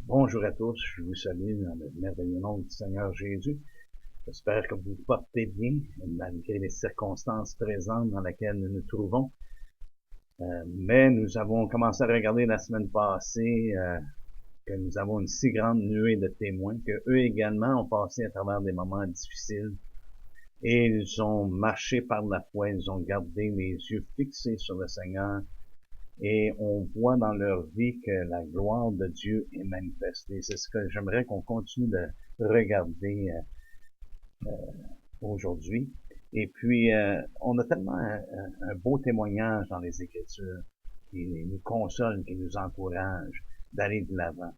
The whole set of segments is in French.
Bonjour à tous, je vous salue dans le merveilleux nom du Seigneur Jésus. J'espère que vous vous portez bien, malgré les circonstances présentes dans lesquelles nous nous trouvons. Mais nous avons commencé à regarder la semaine passée que nous avons une si grande nuée de témoins, que eux également ont passé à travers des moments difficiles. Et ils ont marché par la foi, ils ont gardé les yeux fixés sur le Seigneur. Et on voit dans leur vie que la gloire de Dieu est manifestée. C'est ce que j'aimerais qu'on continue de regarder aujourd'hui. Et puis, on a tellement un beau témoignage dans les Écritures qui nous console, qui nous encourage d'aller de l'avant.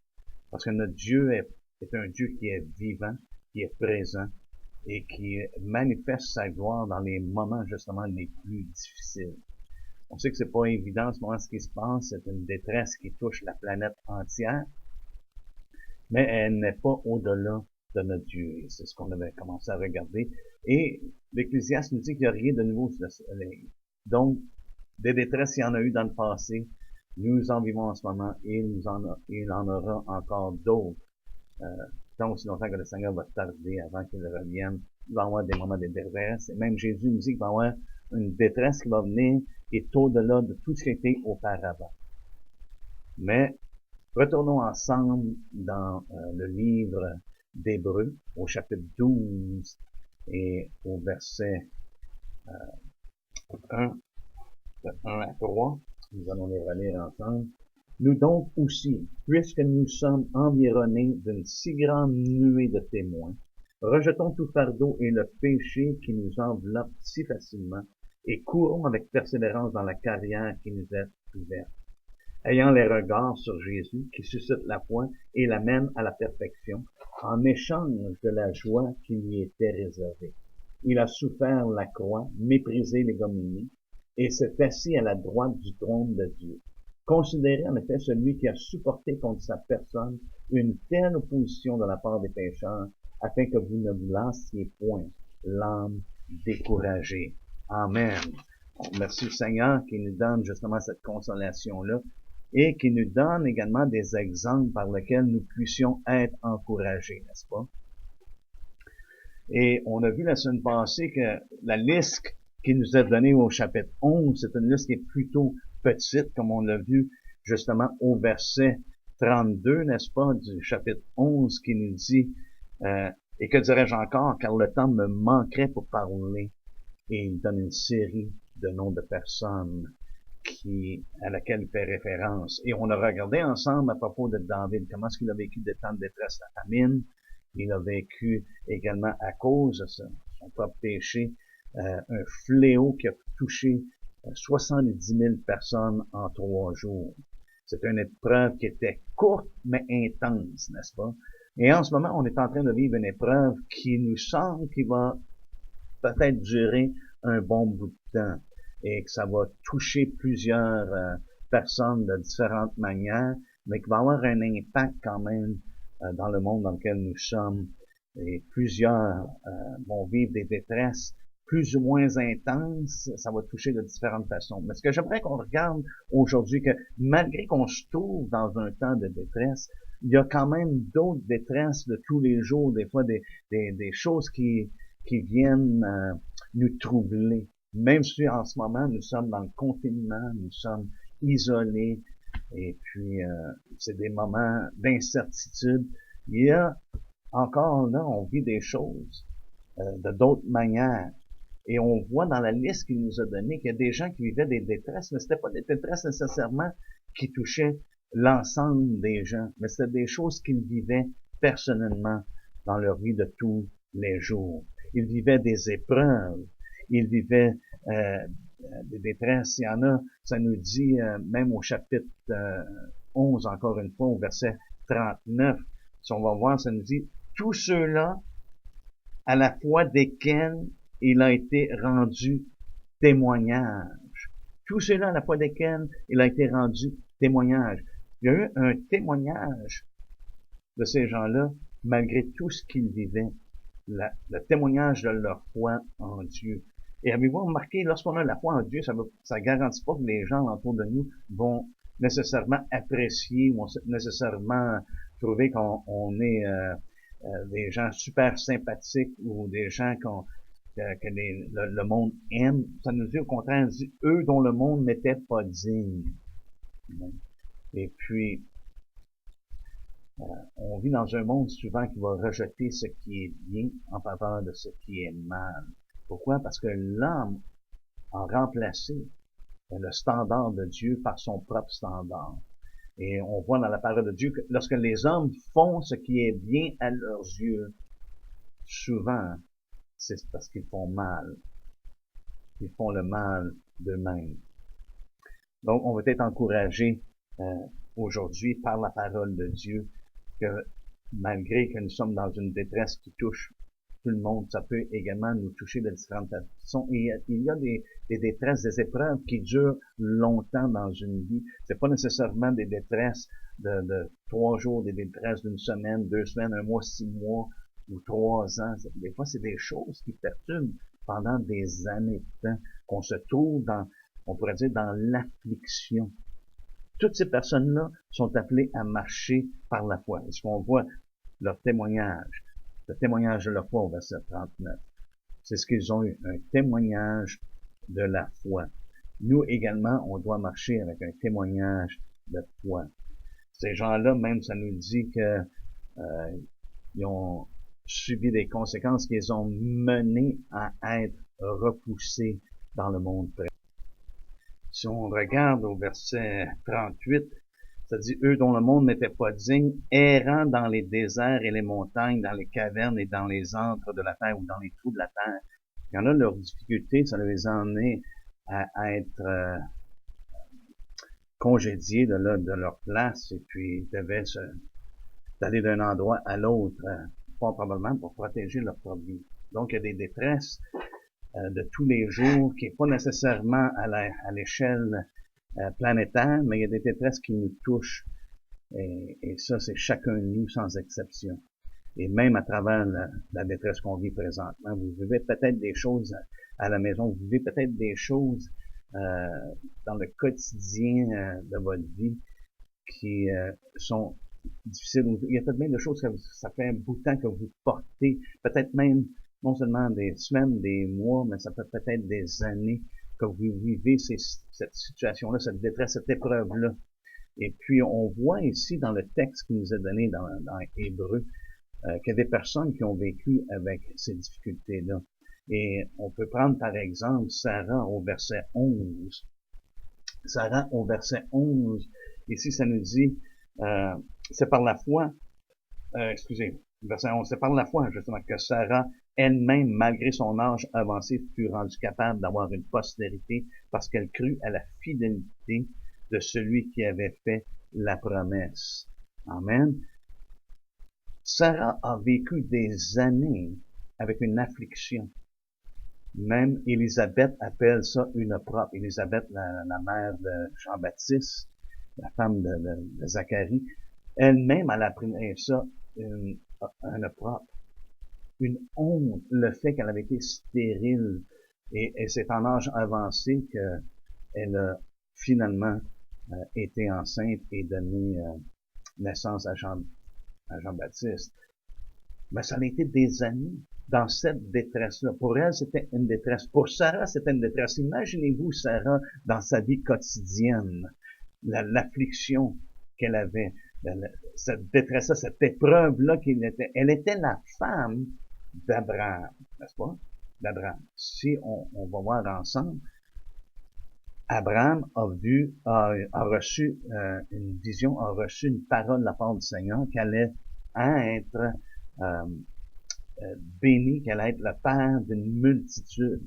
Parce que notre Dieu est un Dieu qui est vivant, qui est présent et qui manifeste sa gloire dans les moments justement les plus difficiles. On sait que c'est pas évident en ce moment ce qui se passe, c'est une détresse qui touche la planète entière, mais elle n'est pas au-delà de notre Dieu. Et c'est ce qu'on avait commencé à regarder. Et l'Ecclésiaste nous dit qu'il n'y a rien de nouveau sous le soleil. Donc, des détresses, il y en a eu dans le passé. Nous en vivons en ce moment et il en aura encore d'autres. Tant aussi longtemps que le Seigneur va tarder avant qu'il revienne, il va y avoir des moments de détresse. Et même Jésus nous dit qu'il va y avoir une détresse qui va venir qui est au-delà de tout ce qui a été auparavant. Mais retournons ensemble dans le livre d'Hébreux, au chapitre 12 et au verset 1, de 1 à 3. Nous allons les relire ensemble. Nous donc aussi, puisque nous sommes environnés d'une si grande nuée de témoins, rejetons tout fardeau et le péché qui nous enveloppe si facilement, et courons avec persévérance dans la carrière qui nous est ouverte, ayant les regards sur Jésus qui suscite la foi et l'amène à la perfection, en échange de la joie qui lui était réservée. Il a souffert la croix, méprisé l'ignominie, et s'est assis à la droite du trône de Dieu. Considérez en effet celui qui a supporté contre sa personne une telle opposition de la part des pécheurs, afin que vous ne vous lassiez point l'âme découragée. Amen. Merci le Seigneur qui nous donne justement cette consolation-là et qui nous donne également des exemples par lesquels nous puissions être encouragés, n'est-ce pas? Et on a vu la semaine passée que la liste qui nous est donnée au chapitre 11, c'est une liste qui est plutôt petite, comme on l'a vu justement au verset 32, n'est-ce pas, du chapitre 11, qui nous dit et que dirais-je encore, car le temps me manquerait pour parler. Et il donne une série de noms de personnes à laquelle il fait référence. Et on a regardé ensemble à propos de David, comment est-ce qu'il a vécu des temps de détresse, la famine. Il a vécu également à cause de son propre péché, un fléau qui a touché 70 000 personnes en 3 jours. C'est une épreuve qui était courte mais intense, n'est-ce pas? Et en ce moment, on est en train de vivre une épreuve qui nous semble qui va peut-être durer un bon bout de temps et que ça va toucher plusieurs personnes de différentes manières, mais qui va avoir un impact quand même dans le monde dans lequel nous sommes. Et plusieurs vont vivre des détresses plus ou moins intenses, ça va toucher de différentes façons. Mais ce que j'aimerais qu'on regarde aujourd'hui, que malgré qu'on se trouve dans un temps de détresse, il y a quand même d'autres détresses de tous les jours, des fois des choses qui viennent nous troubler. Même si en ce moment, nous sommes dans le confinement, nous sommes isolés, et puis c'est des moments d'incertitude. Il y a encore là, on vit des choses de d'autres manières. Et on voit dans la liste qu'il nous a donnée qu'il y a des gens qui vivaient des détresses, mais c'était pas des détresses nécessairement qui touchaient l'ensemble des gens, mais c'était des choses qu'ils vivaient personnellement dans leur vie de tous les jours. Ils vivaient des épreuves, ils vivaient des détresses. Il y en a, ça nous dit, même au chapitre 11, encore une fois, au verset 39, si on va voir, ça nous dit, tous ceux-là, à la fois desquels il a été rendu témoignage. Tous ceux-là, à la fois desquels il a été rendu témoignage. Il y a eu un témoignage de ces gens-là, malgré tout ce qu'ils vivaient. Le témoignage de leur foi en Dieu. Et avez-vous remarqué, lorsqu'on a la foi en Dieu, ça garantit pas que les gens autour de nous vont nécessairement apprécier ou nécessairement trouver qu'on est des gens super sympathiques ou des gens que le monde aime. Ça nous dit au contraire, dit eux dont le monde n'était pas digne. Et puis, on vit dans un monde souvent qui va rejeter ce qui est bien en faveur de ce qui est mal. Pourquoi? Parce que l'homme a remplacé le standard de Dieu par son propre standard. Et on voit dans la parole de Dieu que lorsque les hommes font ce qui est bien à leurs yeux, souvent, c'est parce qu'ils font mal. Ils font le mal d'eux-mêmes. Donc, on va être encouragé aujourd'hui par la parole de Dieu que malgré que nous sommes dans une détresse qui touche tout le monde, ça peut également nous toucher de différentes façons. Et il y a des détresses, des épreuves qui durent longtemps dans une vie. C'est pas nécessairement des détresses de 3 jours, des détresses d'une semaine, 2 semaines, 1 mois, 6 mois ou 3 ans. Des fois, c'est des choses qui perturbent pendant des années de temps, qu'on se trouve dans, on pourrait dire, dans l'affliction. Toutes ces personnes-là sont appelées à marcher par la foi. Est-ce qu'on voit leur témoignage? Le témoignage de la foi au verset 39. C'est ce qu'ils ont eu, un témoignage de la foi. Nous également, on doit marcher avec un témoignage de foi. Ces gens-là, même, ça nous dit que ils ont subi des conséquences qui les ont menés à être repoussés dans le monde présent. Si on regarde au verset 38, ça dit, eux dont le monde n'était pas digne, errant dans les déserts et les montagnes, dans les cavernes et dans les antres de la terre ou dans les trous de la terre. Il y en a leurs difficultés, ça les a emmenés à être congédiés de leur place et puis ils devaient d'aller d'un endroit à l'autre, fort probablement pour protéger leur propre vie. Donc il y a des détresses de tous les jours qui n'est pas nécessairement à l'échelle planétaire, mais il y a des détresses qui nous touchent. Et ça, c'est chacun de nous sans exception. Et même à travers la détresse qu'on vit présentement, vous vivez peut-être des choses à la maison, vous vivez peut-être des choses dans le quotidien de votre vie qui sont difficiles. Il y a peut-être même des choses que ça fait un bout de temps que vous portez, peut-être même non seulement des semaines, des mois, mais ça peut peut-être des années que vous vivez cette situation-là, cette détresse, cette épreuve-là. Et puis, on voit ici dans le texte qui nous est donné dans Hébreu qu'il y a des personnes qui ont vécu avec ces difficultés-là. Et on peut prendre par exemple Sarah au verset 11. Sarah au verset 11, ici ça nous dit, c'est par la foi, verset 11, c'est par la foi justement que Sarah elle-même, malgré son âge avancé, fut rendue capable d'avoir une postérité parce qu'elle crut à la fidélité de celui qui avait fait la promesse. Amen. Sarah a vécu des années avec une affliction. Même Élisabeth appelle ça une propre. Élisabeth, la mère de Jean-Baptiste, la femme de Zacharie, elle-même, elle a appris ça une propre. Une honte, le fait qu'elle avait été stérile. Et c'est en âge avancé qu'elle a finalement été enceinte et donné naissance à Jean-Baptiste. Mais ça a été des années dans cette détresse-là. Pour elle, c'était une détresse. Pour Sarah, c'était une détresse. Imaginez-vous Sarah dans sa vie quotidienne, l'affliction qu'elle avait, cette détresse-là, cette épreuve-là qu'elle était. Elle était la femme d'Abraham, n'est-ce pas? D'Abraham. Si on va voir ensemble, Abraham a reçu une vision, a reçu une parole de la part du Seigneur qu'elle allait être béni, qu'elle allait être le père d'une multitude.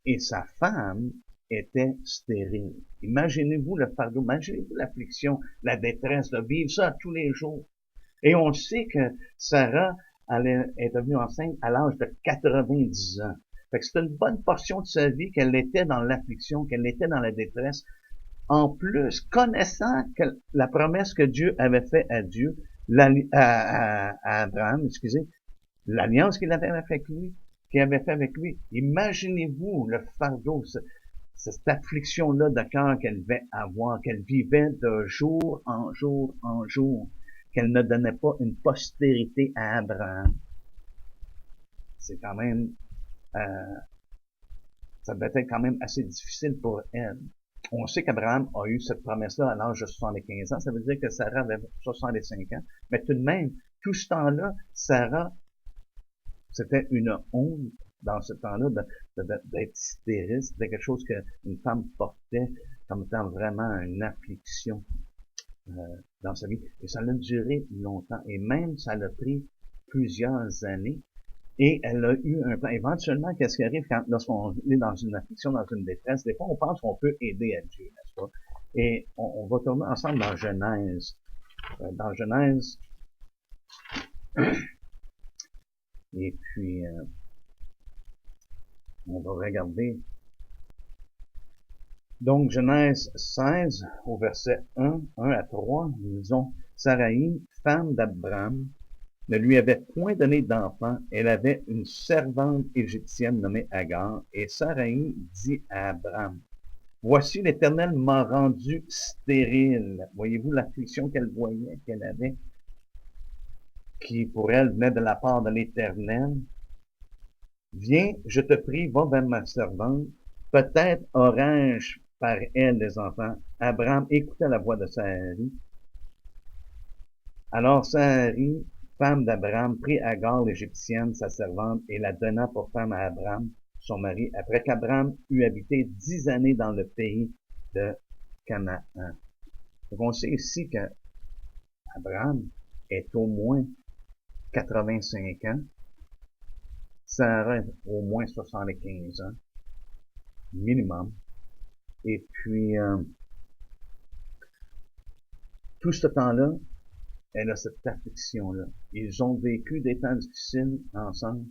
Et sa femme était stérile. Imaginez-vous le fardeau, imaginez-vous l'affliction, la détresse de vivre ça tous les jours. Et on sait que Sarah est devenue enceinte à l'âge de 90 ans. Fait que c'est une bonne portion de sa vie qu'elle était dans l'affliction, qu'elle était dans la détresse. En plus, connaissant que la promesse que Dieu avait faite à Abraham, l'alliance qu'il avait fait avec lui. Imaginez-vous le fardeau, cette affliction-là de cœur qu'elle devait avoir, qu'elle vivait de jour en jour en jour. qu'elle ne donnait pas une postérité à Abraham. C'est quand même, euh, ça devait être quand même assez difficile pour elle. On sait qu'Abraham a eu cette promesse-là à l'âge de 75 ans. Ça veut dire que Sarah avait 65 ans. Mais tout de même, tout ce temps-là, Sarah, c'était une honte dans ce temps-là d'être stérile. C'était quelque chose qu'une femme portait comme étant vraiment une affliction dans sa vie. Et ça a duré longtemps. Et même, ça l'a pris plusieurs années. Et elle a eu un plan. Éventuellement, qu'est-ce qui arrive lorsqu'on est dans une affliction, dans une détresse? Des fois, on pense qu'on peut aider à Dieu, n'est-ce pas? Et on va tourner ensemble dans Genèse. Dans Genèse, et puis on va regarder. Donc, Genèse 16, au verset 1 à 3, nous disons, Saraï, femme d'Abraham, ne lui avait point donné d'enfant. Elle avait une servante égyptienne nommée Agar, et Saraï dit à Abraham, voici l'Éternel m'a rendu stérile. Voyez-vous l'affliction qu'elle voyait, qu'elle avait, qui pour elle venait de la part de l'Éternel. Viens, je te prie, va vers ma servante. Peut-être aurais-je par elle des enfants. Abraham écouta la voix de Sarai. Alors Sarai, femme d'Abraham, prit Agar l'Égyptienne, sa servante, et la donna pour femme à Abraham, son mari, après qu'Abraham eut habité 10 années dans le pays de Canaan. Donc on sait ici qu'Abraham est au moins 85 ans, Sarah au moins 75 ans, minimum. Et puis, tout ce temps-là, elle a cette affliction-là. Ils ont vécu des temps difficiles ensemble.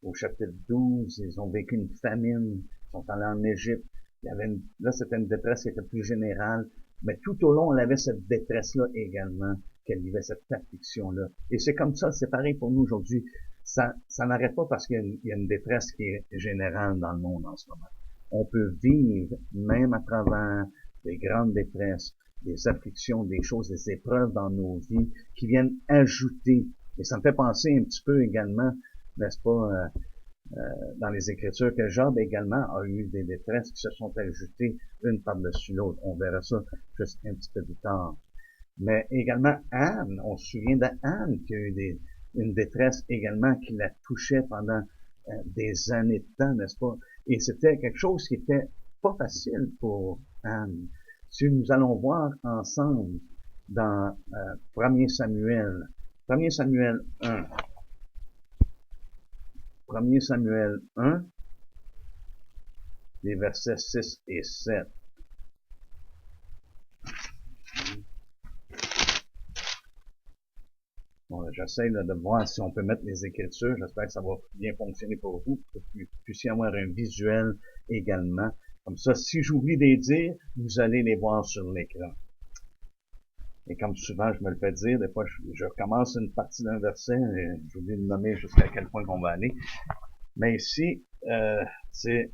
Au chapitre 12, ils ont vécu une famine. Ils sont allés en Égypte. Là, c'était une détresse qui était plus générale. Mais tout au long, elle avait cette détresse-là également, qu'elle vivait cette affliction-là. Et c'est comme ça, c'est pareil pour nous aujourd'hui. Ça n'arrête pas parce qu'il y a une détresse qui est générale dans le monde en ce moment. On peut vivre, même à travers des grandes détresses, des afflictions, des choses, des épreuves dans nos vies qui viennent ajouter. Et ça me fait penser un petit peu également, n'est-ce pas, dans les Écritures, que Job également a eu des détresses qui se sont ajoutées une par-dessus l'autre. On verra ça juste un petit peu plus tard. Mais également Anne, on se souvient d'Anne qui a eu une détresse également qui la touchait pendant des années de temps, n'est-ce pas? Et c'était quelque chose qui était pas facile pour Anne. Si nous allons voir ensemble dans 1 Samuel 1, 1 Samuel 1, les versets 6 et 7. Bon, j'essaie de voir si on peut mettre les Écritures. J'espère que ça va bien fonctionner pour vous, que vous puissiez avoir un visuel également. Comme ça, si j'oublie de les dire, vous allez les voir sur l'écran. Et comme souvent, je me le fais dire, des fois, je recommence une partie d'un verset et j'oublie de nommer jusqu'à quel point qu'on va aller. Mais ici, c'est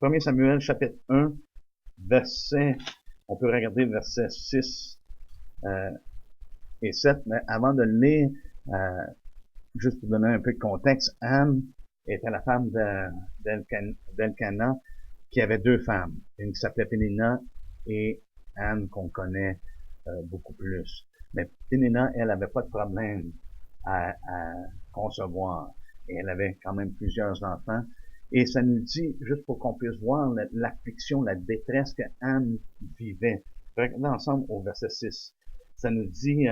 1 Samuel chapitre 1, verset, on peut regarder verset 6 et 7, mais avant de le lire, juste pour donner un peu de contexte, Anne était la femme d'Elkana, qui avait deux femmes, une qui s'appelait Pénina et Anne qu'on connaît beaucoup plus. Mais Pénina, elle avait pas de problème à concevoir et elle avait quand même plusieurs enfants. Et ça nous dit, juste pour qu'on puisse voir l'affliction, la détresse que Anne vivait. Regardez ensemble au verset 6. Ça nous dit,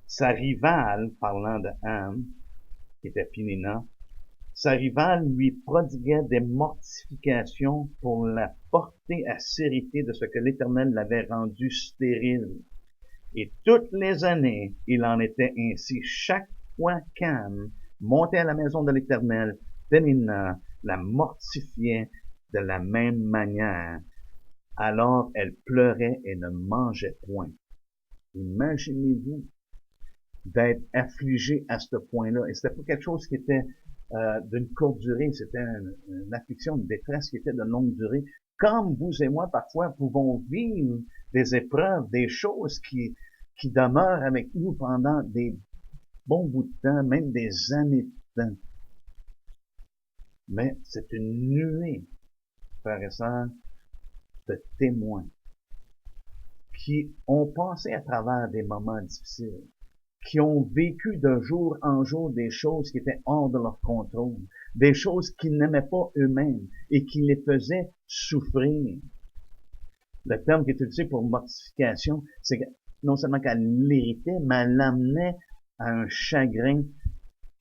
sa rivale, parlant de Anne, qui était Pénina, sa rivale lui prodiguait des mortifications pour la porter à s'hériter de ce que l'Éternel l'avait rendu stérile. Et toutes les années, il en était ainsi. Chaque fois qu'Anne montait à la maison de l'Éternel, Pénina la mortifiait de la même manière. Alors elle pleurait et ne mangeait point. Imaginez-vous d'être affligé à ce point-là. Et c'était pas quelque chose qui était d'une courte durée, c'était une affliction, une détresse qui était de longue durée. Comme vous et moi, parfois, pouvons vivre des épreuves, des choses qui qui demeure avec nous pendant des bons bouts de temps, même des années de temps. Mais c'est une nuée, frères et sœurs, de témoins qui ont passé à travers des moments difficiles, qui ont vécu de jour en jour des choses qui étaient hors de leur contrôle, des choses qu'ils n'aimaient pas eux-mêmes et qui les faisaient souffrir. Le terme qui est utilisé pour mortification, c'est que non seulement qu'elle l'irritait, mais elle l'amenait à un chagrin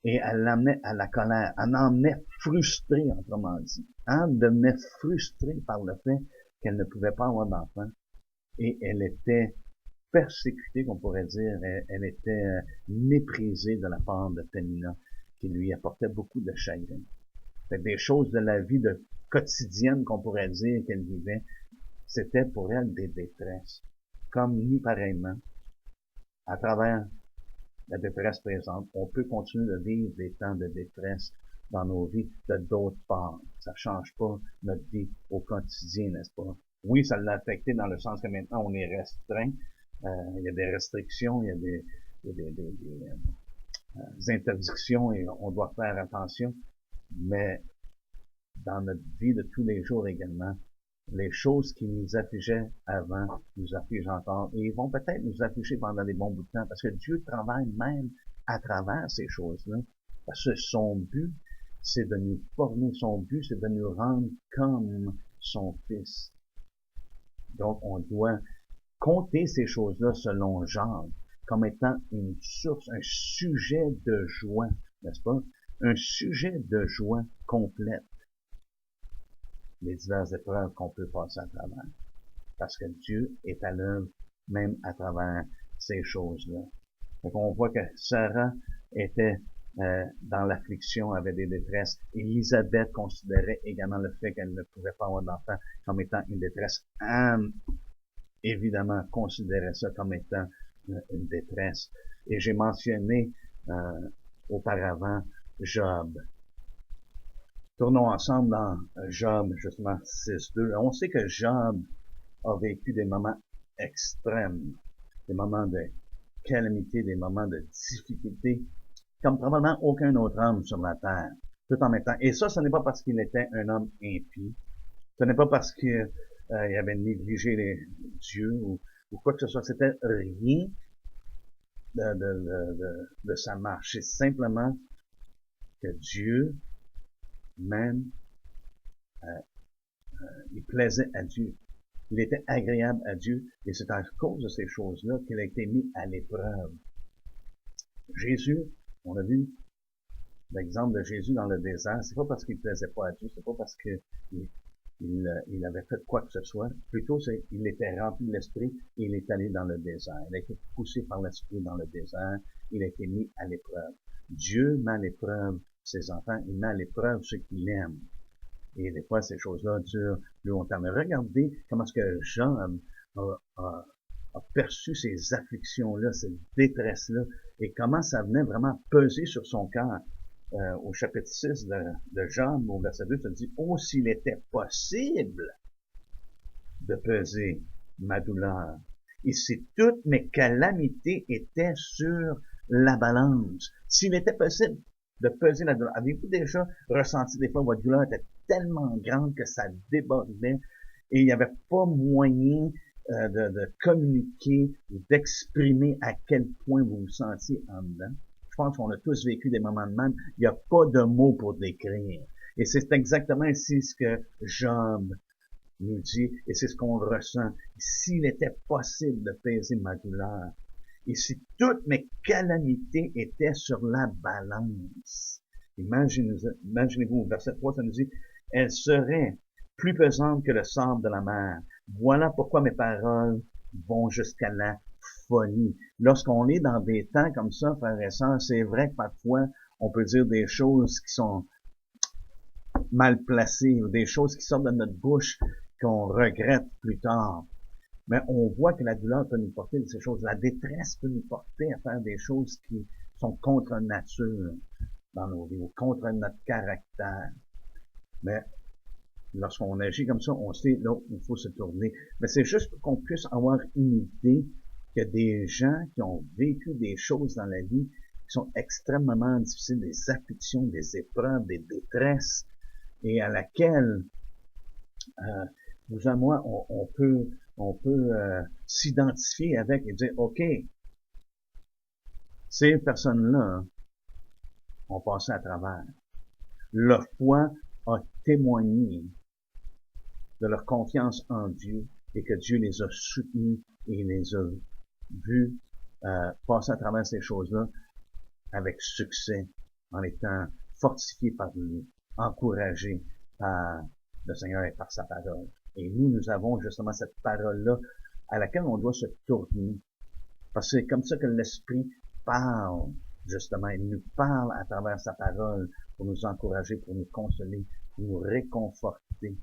et elle l'amenait à la colère. Elle l'emmenait frustrée, autrement dit. Elle devenait frustrée par le fait qu'elle ne pouvait pas avoir d'enfant. Et elle était persécutée, qu'on pourrait dire. Elle était méprisée de la part de Pénina, qui lui apportait beaucoup de chagrin. Fait des choses de la vie de quotidienne, qu'on pourrait dire, qu'elle vivait, c'était pour elle des détresses. Comme nous, pareillement, à travers la détresse présente, on peut continuer de vivre des temps de détresse dans nos vies de d'autres parts. Ça change pas notre vie au quotidien, n'est-ce pas? Oui, ça l'a affecté dans le sens que maintenant on est restreint. Il y a des restrictions, il y a des interdictions et on doit faire attention. Mais dans notre vie de tous les jours également, les choses qui nous affligeaient avant nous affligent encore et ils vont peut-être nous affliger pendant des bons bouts de temps parce que Dieu travaille même à travers ces choses-là. Parce que son but, c'est de nous former. Son but, c'est de nous rendre comme son Fils. Donc, on doit compter ces choses-là selon Jacques comme étant une source, un sujet de joie, n'est-ce pas? Un sujet de joie complète. Les diverses épreuves qu'on peut passer à travers. Parce que Dieu est à l'œuvre même à travers ces choses-là. Donc on voit que Sarah était dans l'affliction, avait des détresses. Élisabeth considérait également le fait qu'elle ne pouvait pas avoir d'enfant comme étant une détresse. Anne, évidemment, considérait ça comme étant une détresse. Et j'ai mentionné auparavant Job. Tournons ensemble dans Job, justement, 6.2. On sait que Job a vécu des moments extrêmes, des moments de calamité, des moments de difficulté, comme probablement aucun autre homme sur la terre, tout en même temps. Et ça, ce n'est pas parce qu'il était un homme impie, ce n'est pas parce qu'il avait négligé Dieu ou quoi que ce soit, c'était rien de sa marche. C'est simplement que Dieu, même, il plaisait à Dieu. Il était agréable à Dieu, et c'est à cause de ces choses-là qu'il a été mis à l'épreuve. Jésus, on a vu l'exemple de Jésus dans le désert, c'est pas parce qu'il plaisait pas à Dieu, c'est pas parce que il avait fait quoi que ce soit, plutôt c'est il était rempli de l'Esprit et il est allé dans le désert. Il a été poussé par l'Esprit dans le désert, il a été mis à l'épreuve. Dieu met à l'épreuve ses enfants, il met à l'épreuve ceux qu'il aime. Et des fois, ces choses-là durent plus longtemps. Mais regardez comment est-ce que Jean a perçu ces afflictions-là, cette détresse-là, et comment ça venait vraiment peser sur son cœur. Au chapitre 6 de Jean, au verset 2, ça dit « Oh, s'il était possible de peser ma douleur, et si toutes mes calamités étaient sur la balance. S'il était possible de peser la douleur. Avez-vous déjà ressenti des fois votre douleur était tellement grande que ça débordait et il n'y avait pas moyen de communiquer ou d'exprimer à quel point vous vous sentiez en dedans? Je pense qu'on a tous vécu des moments de même. Il n'y a pas de mots pour décrire. Et c'est exactement ici ce que Job nous dit, et c'est ce qu'on ressent. S'il était possible de peser ma douleur, et si toutes mes calamités étaient sur la balance, imaginez-vous, verset 3, ça nous dit, elle serait plus pesante que le sable de la mer. Voilà pourquoi mes paroles vont jusqu'à la folie. Lorsqu'on est dans des temps comme ça, frères et sœurs, c'est vrai que parfois, on peut dire des choses qui sont mal placées, ou des choses qui sortent de notre bouche qu'on regrette plus tard. Mais on voit que la douleur peut nous porter de ces choses. La détresse peut nous porter à faire des choses qui sont contre nature dans nos vies, ou contre notre caractère. Mais lorsqu'on agit comme ça, on sait là où il faut se tourner. Mais c'est juste pour qu'on puisse avoir une idée qu'il y a des gens qui ont vécu des choses dans la vie qui sont extrêmement difficiles, des afflictions, des épreuves, des détresses, et à laquelle vous et moi, on peut s'identifier avec et dire, OK, ces personnes-là ont passé à travers. Leur foi a témoigné de leur confiance en Dieu et que Dieu les a soutenus et les a vus passer à travers ces choses-là avec succès, en étant fortifiés par lui, encouragés par le Seigneur et par sa parole. Et nous avons justement cette parole-là à laquelle on doit se tourner. Parce que c'est comme ça que l'Esprit parle, justement. Il nous parle à travers sa parole pour nous encourager, pour nous consoler, pour nous réconforter.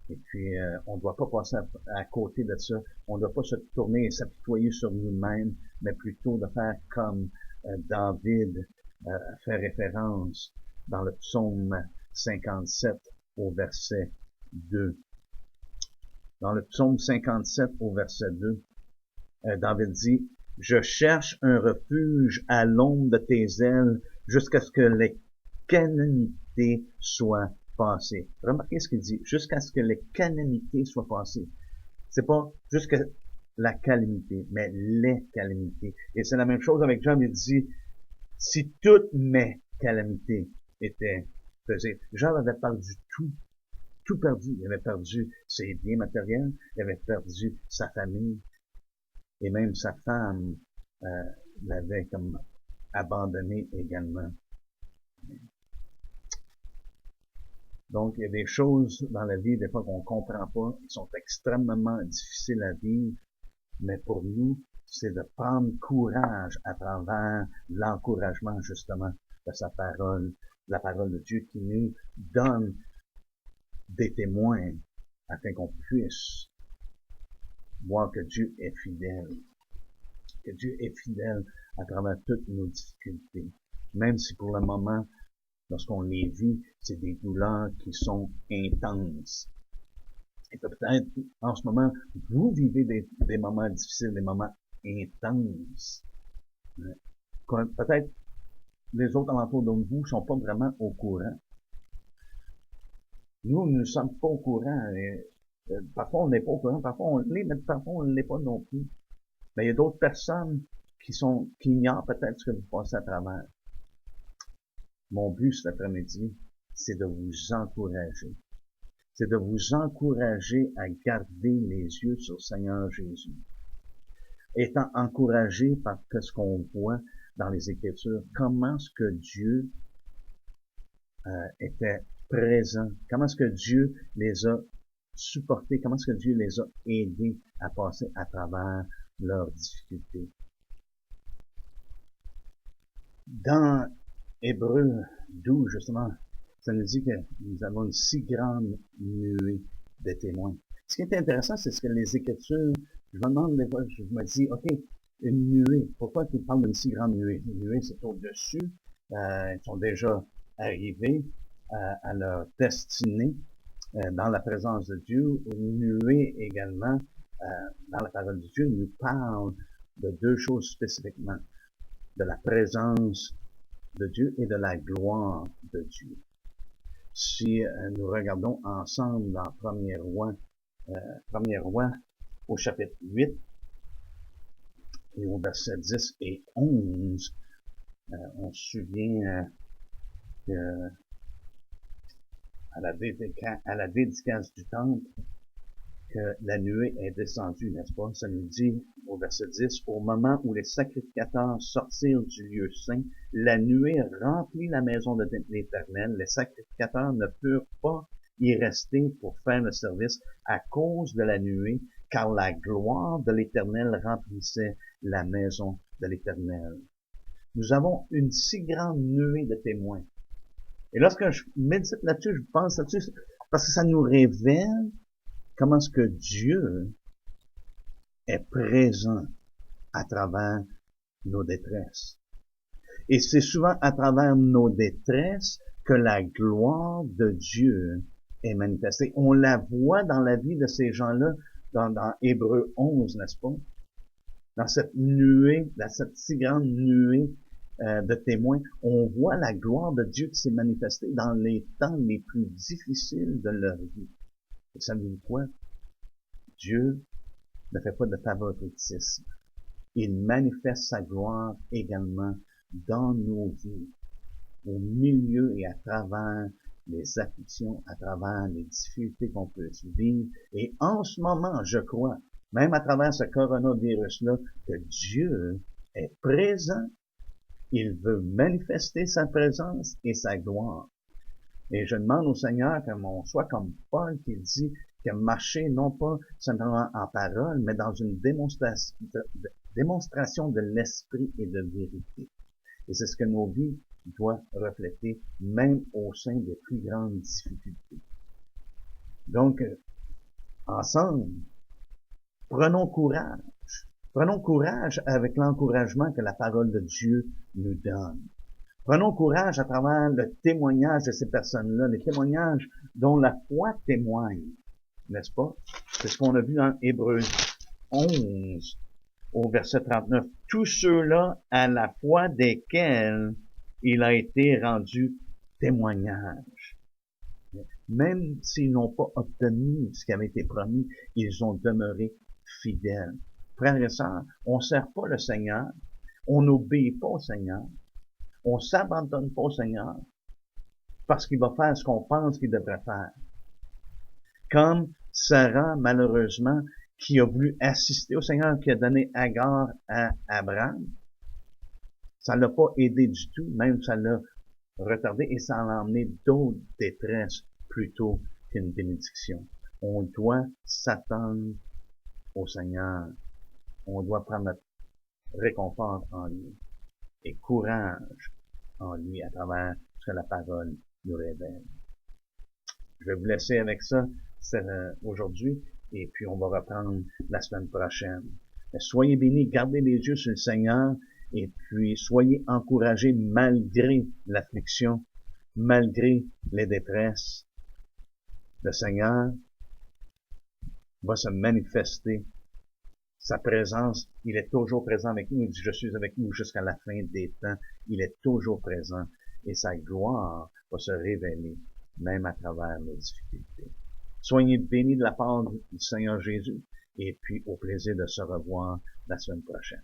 Et puis, on ne doit pas passer à côté de ça. On ne doit pas se tourner et s'apitoyer sur nous-mêmes, mais plutôt de faire comme David fait référence dans le psaume 57 au verset 2. Dans le psaume 57 au verset 2, David dit, « Je cherche un refuge à l'ombre de tes ailes jusqu'à ce que les calamités soient passées. » Remarquez ce qu'il dit, « Jusqu'à ce que les calamités soient passées. » C'est pas jusqu'à la calamité, mais les calamités. Et c'est la même chose avec Job, il dit, « Si toutes mes calamités étaient pesées. » Job avait perdu tout perdu. Il avait perdu ses biens matériels, il avait perdu sa famille, et même sa femme l'avait comme abandonné également. Donc, il y a des choses dans la vie, des fois qu'on comprend pas, qui sont extrêmement difficiles à vivre, mais pour nous, c'est de prendre courage à travers l'encouragement, justement, de sa parole, de la parole de Dieu qui nous donne des témoins afin qu'on puisse voir que Dieu est fidèle. Que Dieu est fidèle à travers toutes nos difficultés. Même si pour le moment, lorsqu'on les vit, c'est des douleurs qui sont intenses. Et peut-être, en ce moment, vous vivez des moments difficiles, des moments intenses. Peut-être les autres alentours de vous ne sont pas vraiment au courant. Nous ne sommes pas au courant. Et, parfois, on n'est pas au courant. Parfois, on l'est, mais parfois, on ne l'est pas non plus. Mais il y a d'autres personnes qui ignorent peut-être ce que vous passez à travers. Mon but cet après-midi, c'est de vous encourager. C'est de vous encourager à garder les yeux sur le Seigneur Jésus. Étant encouragé par ce qu'on voit dans les Écritures, comment est-ce que Dieu était présent, comment est-ce que Dieu les a supportés, comment est-ce que Dieu les a aidés à passer à travers leurs difficultés. Dans Hébreux 12, justement, ça nous dit que nous avons une si grande nuée de témoins. Ce qui est intéressant, c'est ce que les Écritures, je me demande des fois, je me dis, OK, une nuée, pourquoi tu parles d'une si grande nuée? Une nuée, c'est au-dessus, ils sont déjà arrivés à leur destinée dans la présence de Dieu. Une nuée également, dans la parole de Dieu, nous parle de deux choses spécifiquement, de la présence de Dieu et de la gloire de Dieu. Si nous regardons ensemble dans 1er Roi au chapitre 8 et au verset 10 et 11, on se souvient que à la dédicace du temple, que la nuée est descendue, n'est-ce pas? Ça nous dit au verset 10, au moment où les sacrificateurs sortirent du lieu saint, la nuée remplit la maison de l'Éternel. Les sacrificateurs ne purent pas y rester pour faire le service à cause de la nuée, car la gloire de l'Éternel remplissait la maison de l'Éternel. Nous avons une si grande nuée de témoins. Et lorsque je médite là-dessus, je pense là-dessus, parce que ça nous révèle comment est-ce que Dieu est présent à travers nos détresses. Et c'est souvent à travers nos détresses que la gloire de Dieu est manifestée. On la voit dans la vie de ces gens-là, dans Hébreux 11, n'est-ce pas? dans cette nuée, dans cette si grande nuée de témoins, on voit la gloire de Dieu qui s'est manifestée dans les temps les plus difficiles de leur vie. Et savez-vous quoi? Dieu ne fait pas de favoritisme. Il manifeste sa gloire également dans nos vies, au milieu et à travers les afflictions, à travers les difficultés qu'on peut vivre. Et en ce moment, je crois, même à travers ce coronavirus-là, que Dieu est présent. Il veut manifester sa présence et sa gloire. Et je demande au Seigneur qu'on soit comme Paul qui dit que marcher non pas simplement en parole, mais dans une démonstration de l'esprit et de vérité. Et c'est ce que nos vies doivent refléter, même au sein des plus grandes difficultés. Donc, ensemble, prenons courage. Prenons courage avec l'encouragement que la parole de Dieu nous donne. Prenons courage à travers le témoignage de ces personnes-là, les témoignages dont la foi témoigne, n'est-ce pas? C'est ce qu'on a vu en Hébreux 11, au verset 39. Tous ceux-là à la foi desquels il a été rendu témoignage. Même s'ils n'ont pas obtenu ce qui avait été promis, ils ont demeuré fidèles. Frères et sœurs, on ne sert pas le Seigneur, on n'obéit pas au Seigneur, on s'abandonne pas au Seigneur parce qu'il va faire ce qu'on pense qu'il devrait faire. Comme Sarah, malheureusement, qui a voulu assister au Seigneur, qui a donné Agar à Abraham, ça l'a pas aidé du tout, même ça l'a retardé et ça a emmené d'autres détresses plutôt qu'une bénédiction. On doit s'attendre au Seigneur. On doit prendre notre réconfort en lui et courage en lui à travers ce que la parole nous révèle. Je vais vous laisser avec ça aujourd'hui et puis on va reprendre la semaine prochaine. Mais soyez bénis, gardez les yeux sur le Seigneur et puis soyez encouragés malgré l'affliction, malgré les détresses. Le Seigneur va se manifester. Sa présence, il est toujours présent avec nous. Il dit, je suis avec vous jusqu'à la fin des temps. Il est toujours présent. Et sa gloire va se révéler, même à travers nos difficultés. Soyez bénis de la part du Seigneur Jésus. Et puis, au plaisir de se revoir la semaine prochaine.